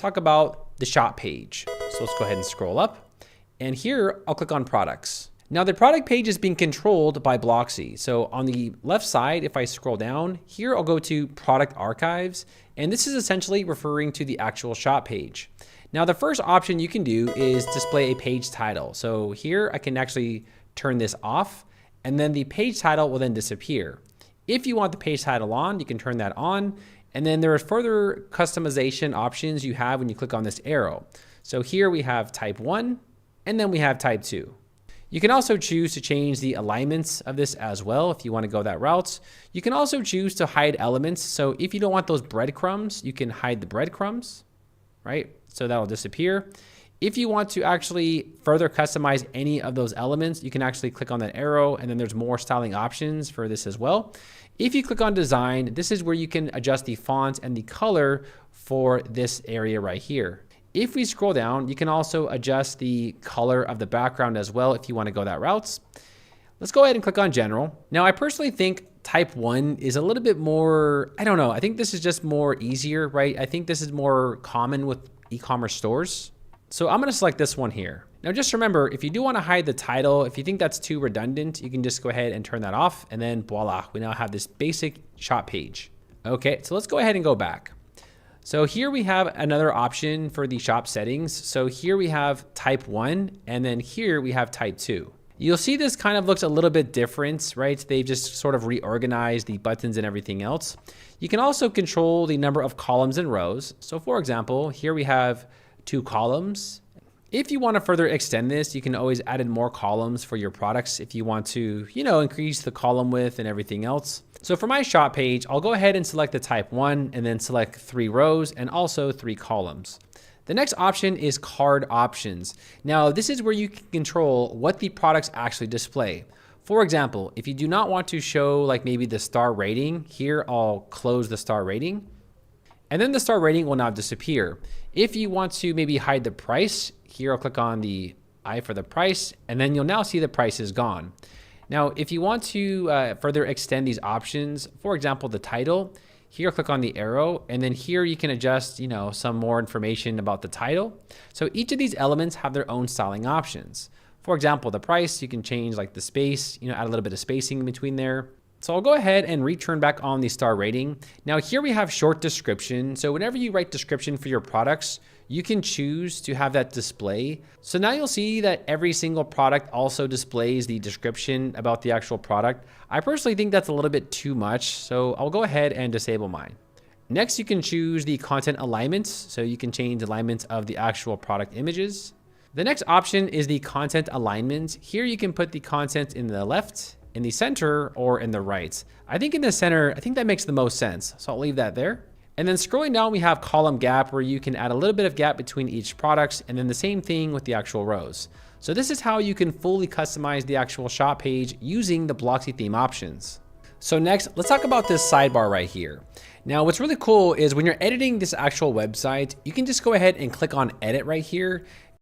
talk about the shop page. So let's go ahead and scroll up. And here I'll click on products. Now the product page is being controlled by Blocksy. So on the left side, if I scroll down here, I'll go to product archives. And this is essentially referring to the actual shop page. Now the first option you can do is display a page title. So here I can actually turn this off, and then the page title will then disappear. If you want the page title on, you can turn that on. And then there are further customization options you have when you click on this arrow. So here we have type 1, and then we have type 2. You can also choose to change the alignments of this as well if you want to go that route. You can also choose to hide elements. So if you don't want those breadcrumbs, you can hide the breadcrumbs, right? So that'll disappear. If you want to actually further customize any of those elements, you can actually click on that arrow, and then there's more styling options for this as well. If you click on design, this is where you can adjust the font and the color for this area right here. If we scroll down, you can also adjust the color of the background as well if you want to go that route. Let's go ahead and click on general. Now I personally think type 1 is a little bit more, I don't know, I think this is just more easier, right? I think this is more common with e-commerce stores. So I'm going to select this one here. Now just remember, if you do want to hide the title, if you think that's too redundant, you can just go ahead and turn that off, and then voila, we now have this basic shop page. Okay, so let's go ahead and go back. So here we have another option for the shop settings. So here we have type 1, and then here we have type 2. You'll see this kind of looks a little bit different, right? They've just sort of reorganized the buttons and everything else. You can also control the number of columns and rows. So for example, here we have 2 columns. If you want to further extend this, you can always add in more columns for your products if you want to, increase the column width and everything else. So for my shop page, I'll go ahead and select the type 1 and then select 3 rows and also 3 columns. The next option is card options. Now this is where you can control what the products actually display. For example, if you do not want to show like maybe the star rating, here I'll close the star rating. And then the star rating will now disappear. If you want to maybe hide the price, here I'll click on the I for the price, and then you'll now see the price is gone. Now, if you want to further extend these options, for example, the title, here click on the arrow, and then here you can adjust, some more information about the title. So each of these elements have their own styling options. For example, the price, you can change like the space, add a little bit of spacing in between there. So I'll go ahead and return back on the star rating. Now here we have short description. So whenever you write description for your products, you can choose to have that display. So now you'll see that every single product also displays the description about the actual product. I personally think that's a little bit too much, so I'll go ahead and disable mine. Next, you can choose the content alignments. So you can change alignments of the actual product images. The next option is the content alignment. Here you can put the content in the left, in the center, or in the right. I think in the center, I think that makes the most sense. So I'll leave that there. And then scrolling down, we have column gap where you can add a little bit of gap between each products, and then the same thing with the actual rows. So this is how you can fully customize the actual shop page using the Blocksy theme options. So next, let's talk about this sidebar right here. Now, what's really cool is when you're editing this actual website, you can just go ahead and click on edit right here.